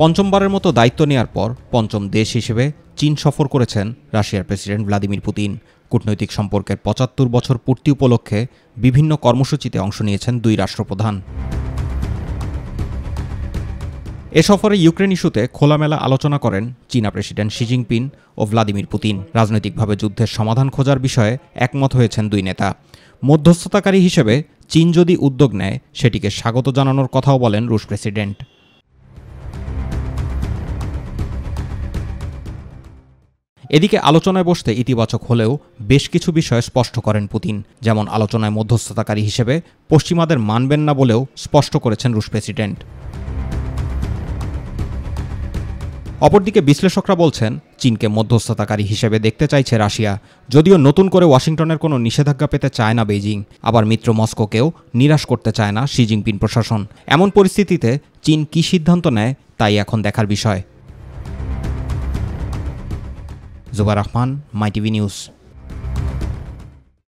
পঞ্চমবারের মতো দায়িত্ব নেয়ার পর পঞ্চম দেশ হিসেবে চীন সফর করেছেন রাশিয়ার প্রেসিডেন্ট ভ্লাদিমির পুতিন। কূটনৈতিক সম্পর্কের ৭৫ বছর পূর্তি উপলক্ষে বিভিন্ন কর্মসূচিতে অংশ নিয়েছেন দুই রাষ্ট্রপ্রধান। এ সফরে ইউক্রেন ইস্যুতে খোলামেলা আলোচনা করেন চীনা প্রেসিডেন্ট শি জিনপিং ও ভ্লাদিমির পুতিন। রাজনৈতিকভাবে যুদ্ধের সমাধান খোঁজার বিষয়ে একমত হয়েছেন দুই নেতা। মধ্যস্থতাকারী হিসেবে চীন যদি উদ্যোগ নেয় সেটিকে স্বাগত জানানোর কথাও বলেন রুশ প্রেসিডেন্ট। এদিকে আলোচনায় বসতে ইতিবাচক হলেও বেশ কিছু বিষয় স্পষ্ট করেন পুতিন, যেমন আলোচনায় মধ্যস্থতাকারী হিসেবে পশ্চিমাদের মানবেন না বলেও স্পষ্ট করেছেন রুশ প্রেসিডেন্ট। অপরদিকে বিশ্লেষকরা বলছেন চীনকে মধ্যস্থতাকারী হিসেবে দেখতে চাইছে রাশিয়া, যদিও নতুন করে ওয়াশিংটনের কোনো নিষেধাজ্ঞা পেতে চায় না বেইজিং। আবার মিত্র মস্কোকেও নিরাশ করতে চায় না শি জিনপিং প্রশাসন। এমন পরিস্থিতিতে চীন কী সিদ্ধান্ত নেয় তাই এখন দেখার বিষয়। জুবাইর রহমান, মাই টিভি নিউজ।